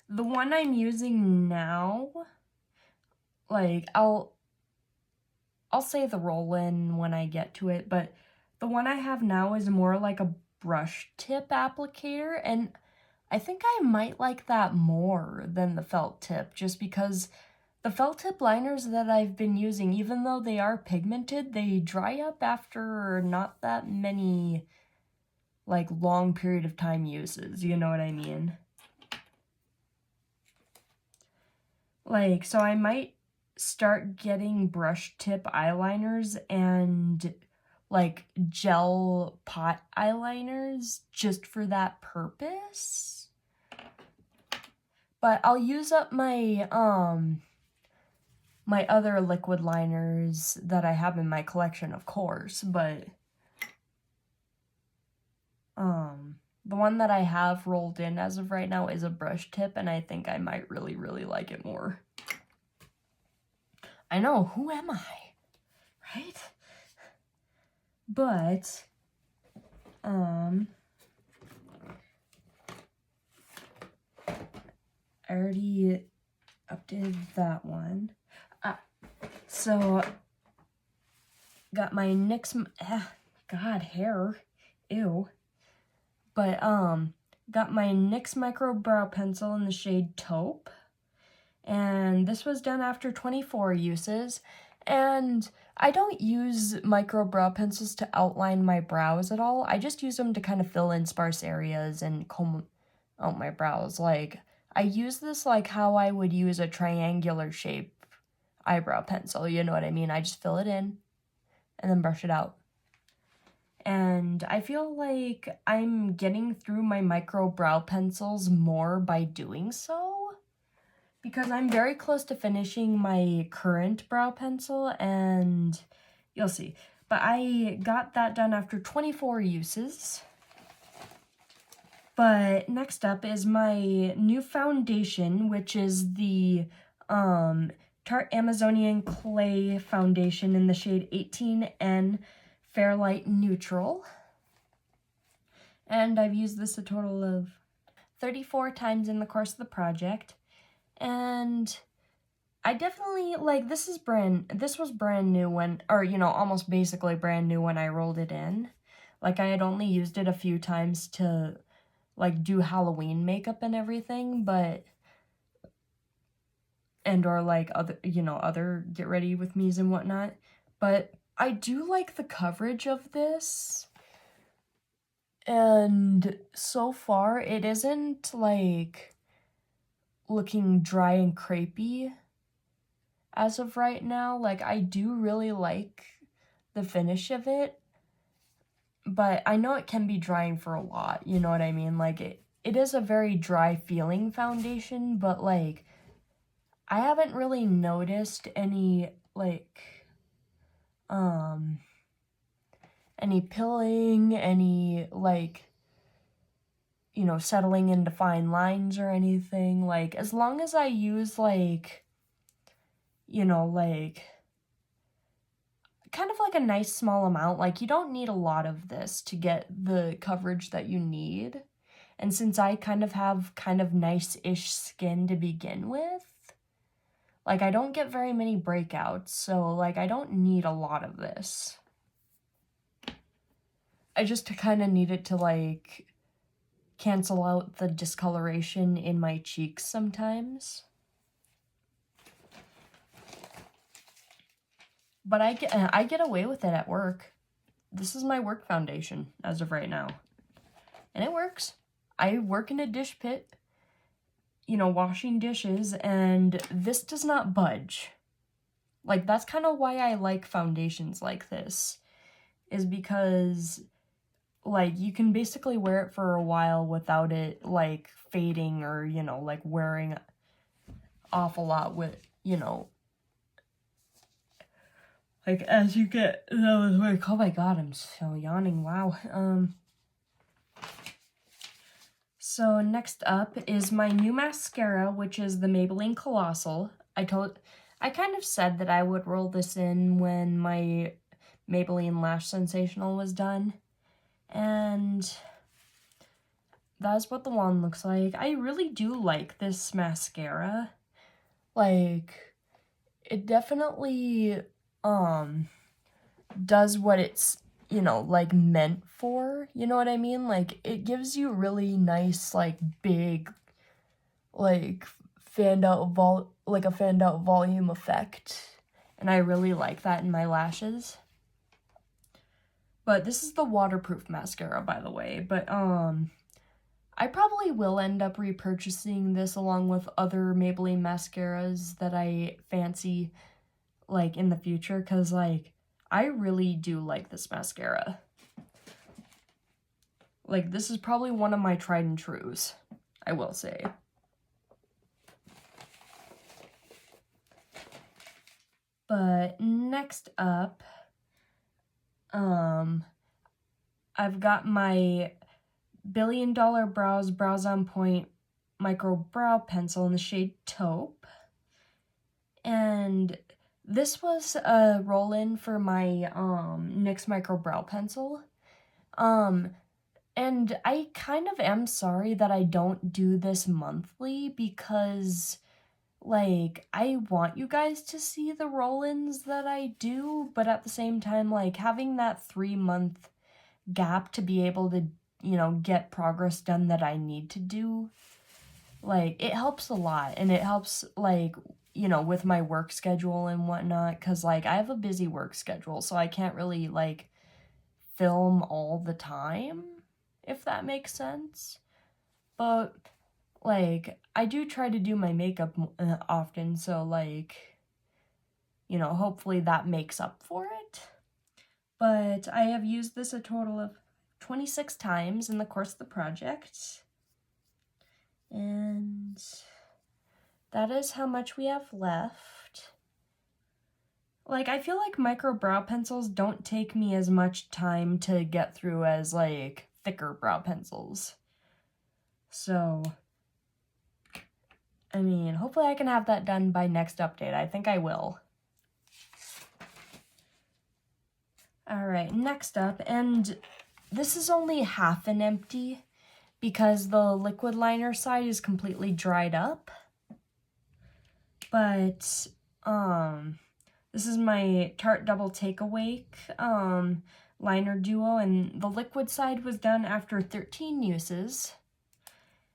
Speaker 1: The one I'm using now, like, I'll say the roll-in when I get to it, but the one I have now is more like a brush tip applicator, and I think I might like that more than the felt tip, just because the felt tip liners that I've been using, even though they are pigmented, they dry up after not that many, like, long period of time uses, you know what I mean? Like, so I might start getting brush tip eyeliners and like gel pot eyeliners just for that purpose. But I'll use up my my other liquid liners that I have in my collection, of course, but the one that I have rolled in as of right now is a brush tip, and I think I might really, really like it more. I know, who am I? Right? But, I already updated that one. So, got my NYX, God, hair, ew. But, got my NYX Micro Brow Pencil in the shade Taupe. And this was done after 24 uses. And I don't use micro brow pencils to outline my brows at all. I just use them to kind of fill in sparse areas and comb out my brows. Like, I use this like how I would use a triangular shape eyebrow pencil, you know what I mean? I just fill it in and then brush it out. And I feel like I'm getting through my micro brow pencils more by doing so, because I'm very close to finishing my current brow pencil, and you'll see. But I got that done after 24 uses. But next up is my new foundation, which is the Tarte Amazonian Clay Foundation in the shade 18N Fairlight Neutral. And I've used this a total of 34 times in the course of the project. And I definitely, like, this was brand new when, or, you know, almost basically brand new when I rolled it in. Like, I had only used it a few times to, like, do Halloween makeup and everything, but, and, or, like, other, you know, other get ready with me's and whatnot. But I do like the coverage of this. And so far, it isn't, like, looking dry and crepey as of right now. Like, I do really like the finish of it, but I know it can be drying for a lot, you know what I mean? Like, it is a very dry feeling foundation, but, like, I haven't really noticed any, like, any pilling, any, like, you know, settling into fine lines or anything. Like, as long as I use, like, you know, like, kind of like a nice small amount, like, you don't need a lot of this to get the coverage that you need. And since I kind of have kind of nice-ish skin to begin with, like, I don't get very many breakouts, so, like, I don't need a lot of this. I just kind of need it to, like, cancel out the discoloration in my cheeks sometimes. But I get away with it at work. This is my work foundation as of right now. And it works. I work in a dish pit, you know, washing dishes, and this does not budge. Like, that's kind of why I like foundations like this, is because, like, you can basically wear it for a while without it, like, fading or, you know, like, wearing off a lot with, you know, like, as you get, oh my god, I'm so yawning, wow. So next up is my new mascara, which is the Maybelline Colossal. I kind of said that I would roll this in when my Maybelline Lash Sensational was done. And that's what the wand looks like. I really do like this mascara. Like, it definitely does what it's, like, meant for, you know what I mean? Like, it gives you really nice, like, big, like, a fanned out volume effect. And I really like that in my lashes. But this is the waterproof mascara, by the way. But, I probably will end up repurchasing this along with other Maybelline mascaras that I fancy, like, in the future. Because, like, I really do like this mascara. Like, this is probably one of my tried and trues, I will say. But next up, I've got my Billion Dollar Brows Brows On Point Micro Brow Pencil in the shade Taupe. And this was a roll-in for my NYX Micro Brow Pencil. And I kind of am sorry that I don't do this monthly because, like, I want you guys to see the roll-ins that I do, but at the same time, like, having that 3-month gap to be able to, get progress done that I need to do, like, it helps a lot, and it helps, like, with my work schedule and whatnot, because, like, I have a busy work schedule, so I can't really, like, film all the time, if that makes sense. But, like, I do try to do my makeup often, so, like, hopefully that makes up for it. But I have used this a total of 26 times in the course of the project. And that is how much we have left. Like, I feel like micro brow pencils don't take me as much time to get through as, like, thicker brow pencils. So, I mean, hopefully I can have that done by next update. I think I will. Alright, next up, and this is only half an empty because the liquid liner side is completely dried up. But, this is my Tarte Double Take Awake liner duo, and the liquid side was done after 13 uses.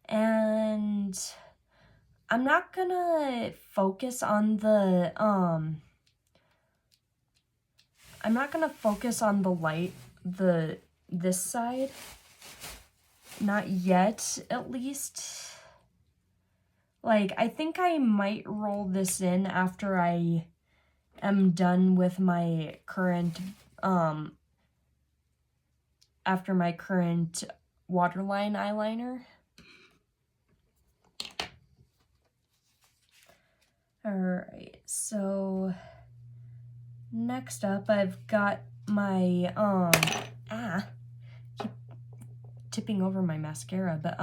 Speaker 1: And I'm not gonna focus on the, this side. Not yet, at least. Like, I think I might roll this in after I am done with my current, after my current waterline eyeliner. Alright, so next up I've got my, keep tipping over my mascara, but,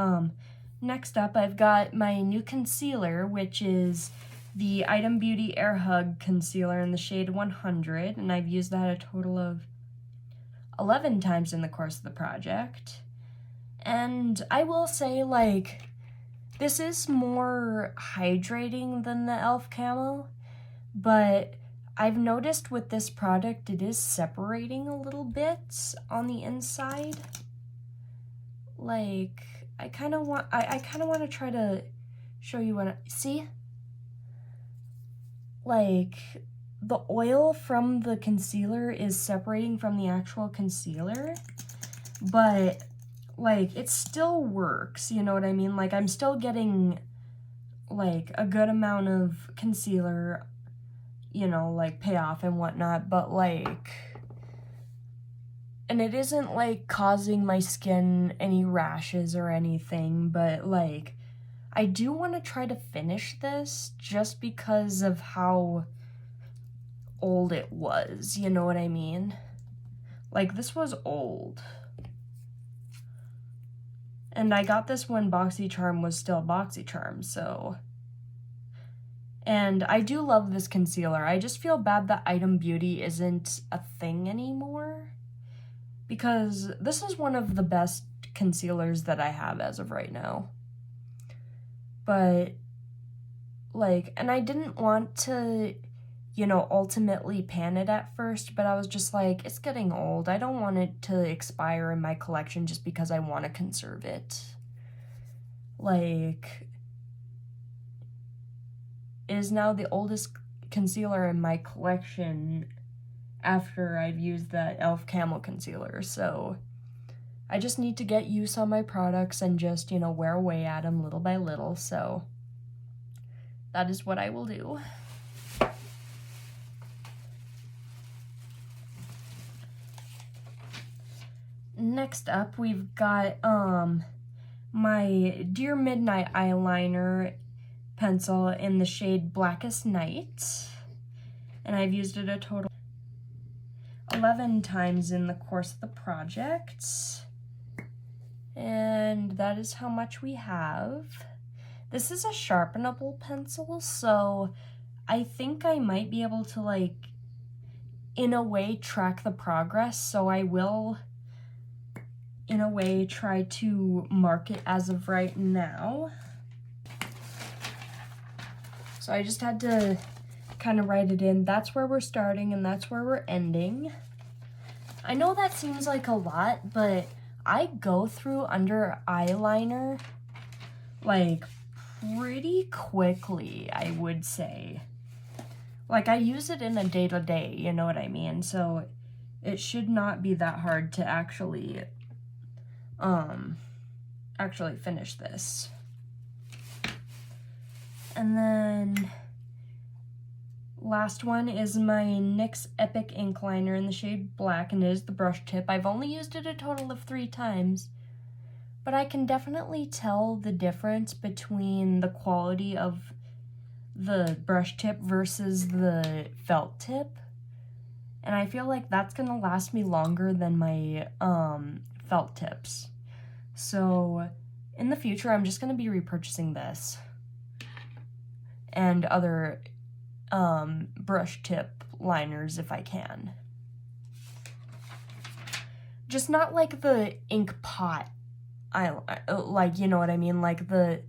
Speaker 1: next up I've got my new concealer, which is the Item Beauty Air Hug Concealer in the shade 100, and I've used that a total of 11 times in the course of the project. And I will say, like, this is more hydrating than the e.l.f. Camo, but I've noticed with this product it is separating a little bit on the inside. Like, I kind of want to try to show you what see? Like, the oil from the concealer is separating from the actual concealer, but, like, it still works, you know what I mean? Like, I'm still getting, like, a good amount of concealer, like, payoff and whatnot, but, like, and it isn't, like, causing my skin any rashes or anything, but, like, I do want to try to finish this just because of how old it was, you know what I mean? Like, this was old. And I got this when BoxyCharm was still BoxyCharm, so. And I do love this concealer. I just feel bad that Item Beauty isn't a thing anymore, because this is one of the best concealers that I have as of right now. But, like, and I didn't want to, you know, ultimately pan it at first, but I was just like, it's getting old. I don't want it to expire in my collection just because I want to conserve it. Like, it is now the oldest concealer in my collection after I've used that e.l.f. Camo concealer, so I just need to get use on my products and just, you know, wear away at them little by little, so that is what I will do. Next up, we've got my Dear Midnight eyeliner pencil in the shade Blackest Night, and I've used it a total 11 times in the course of the project, and that is how much we have. This is a sharpenable pencil, so I think I might be able to, like, in a way track the progress, so I will in a way try to mark it as of right now. So I just had to kind of write it in. That's where we're starting and that's where we're ending. I know that seems like a lot, but I go through under eyeliner like pretty quickly, I would say. Like, I use it in a day-to-day, you know what I mean? So it should not be that hard to actually finish this. And then last one is my NYX Epic Ink Liner in the shade Black, and it is the brush tip. I've only used it a total of 3 times, but I can definitely tell the difference between the quality of the brush tip versus the felt tip, and I feel like that's gonna last me longer than my felt tips. So in the future, I'm just gonna be repurchasing this and other brush tip liners if I can. Just not like the ink pot like, you know what I mean, like the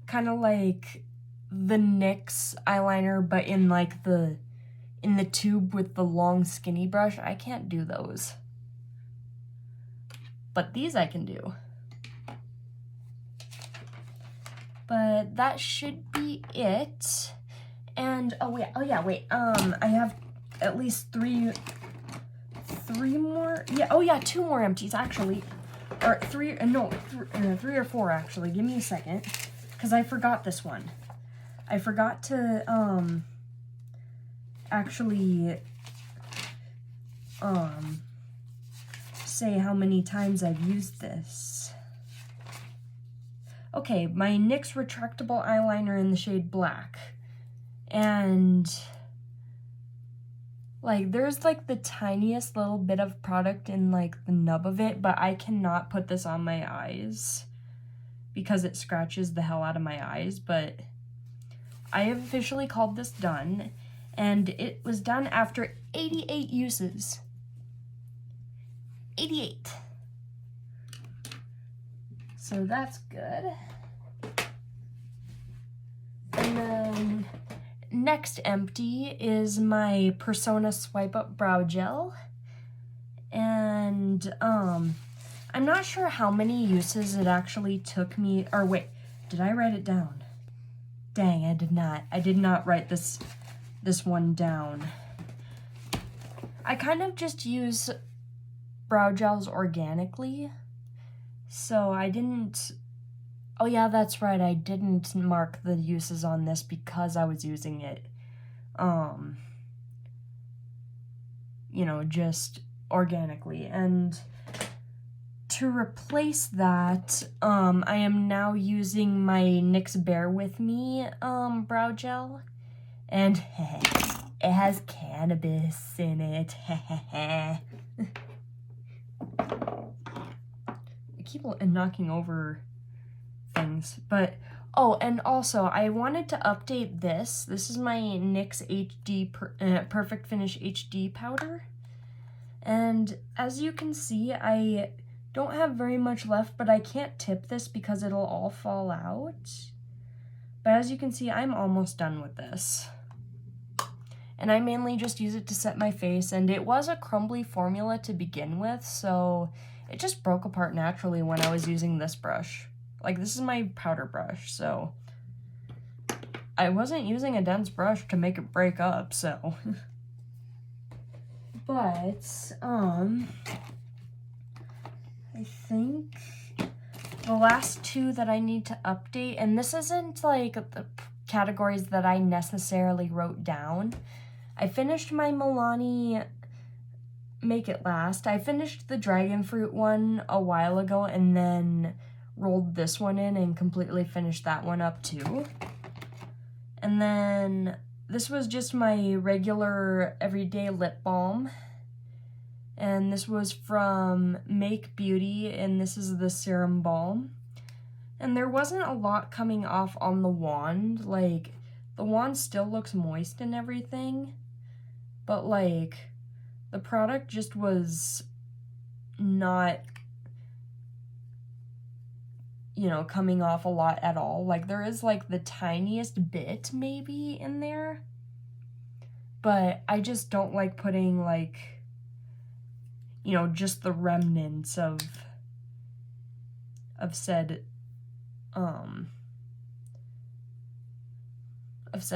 Speaker 1: kind of like the NYX eyeliner, but in like the tube with the long skinny brush. I can't do those, but these I can do. But that should be it. And I have at least three more. Yeah, oh yeah, 2 more empties actually, or 3 or 4 actually. Give me a second, because I forgot this one. I forgot to actually say how many times I've used this. Okay, my NYX retractable eyeliner in the shade Black. And like there's like the tiniest little bit of product in like the nub of it, but I cannot put this on my eyes because it scratches the hell out of my eyes. But I have officially called this done, and it was done after 88 uses. 88. So that's good. And then next empty is my Persona Swipe Up Brow Gel. And I'm not sure how many uses it actually took me, or wait, did I write it down? Dang, I did not. I did not write this one down. I kind of just use brow gels organically, so I didn't, oh yeah, that's right, I didn't mark the uses on this because I was using it, you know, just organically. And to replace that, I am now using my NYX Bear With Me brow gel, and it has cannabis in it. I keep knocking over things, but oh, and also I wanted to update this. This is my NYX HD Perfect Finish HD powder, and as you can see, I don't have very much left, but I can't tip this because it'll all fall out. But as you can see, I'm almost done with this. and I mainly just use it to set my face, and it was a crumbly formula to begin with, so it just broke apart naturally when I was using this brush. Like, this is my powder brush, so I wasn't using a dense brush to make it break up, so. But, I think the last two that I need to update, and this isn't like the categories that I necessarily wrote down. I finished my Milani Make It Last. I finished the dragon fruit one a while ago and then rolled this one in and completely finished that one up too. And then this was just my regular everyday lip balm. And this was from Make Beauty, and this is the Serum Balm. And there wasn't a lot coming off on the wand. Like, the wand still looks moist and everything, but like, the product just was not, you know, coming off a lot at all. Like, there is like the tiniest bit maybe in there, but I just don't like putting like, you know, just the remnants of said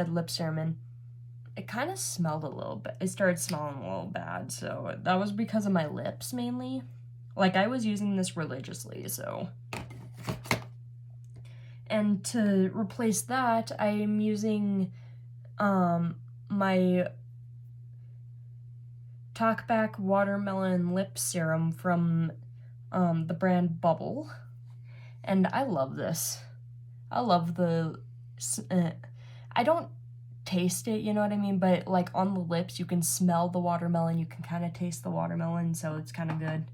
Speaker 1: lip serum in. It kind of smelled a little bit. It started smelling a little bad, so that was because of my lips mainly. Like, I was using this religiously, so. And to replace that, I'm using my Talkback Watermelon Lip Serum from the brand Bubble. And I love this. I love the, I don't taste it, you know what I mean? But like on the lips, you can smell the watermelon. You can kind of taste the watermelon, so it's kind of good.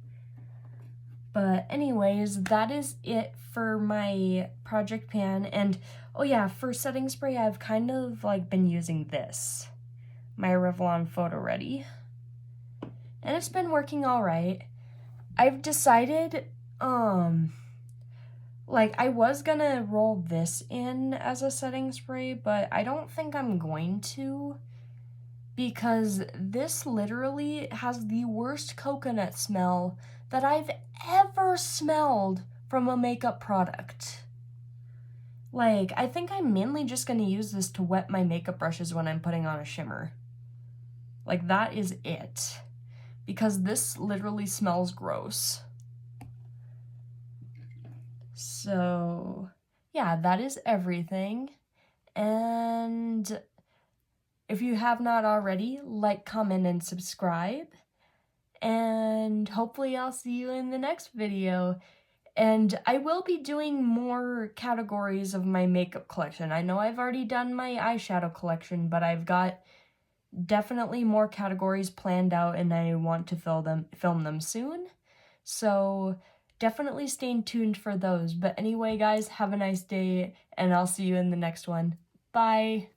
Speaker 1: But anyways, that is it for my project pan. And oh yeah, for setting spray, I've kind of like been using this, my Revlon Photo Ready. And it's been working all right. I've decided, like, I was gonna roll this in as a setting spray, but I don't think I'm going to, because this literally has the worst coconut smell that I've ever smelled from a makeup product. Like, I think I'm mainly just gonna use this to wet my makeup brushes when I'm putting on a shimmer. Like, that is it. Because this literally smells gross. So, yeah, that is everything. And if you have not already, like, comment, and subscribe. And hopefully I'll see you in the next video. And I will be doing more categories of my makeup collection. I know I've already done my eyeshadow collection, but I've got definitely more categories planned out, and I want to film them soon. So definitely stay tuned for those. But anyway, guys, have a nice day, and I'll see you in the next one. Bye!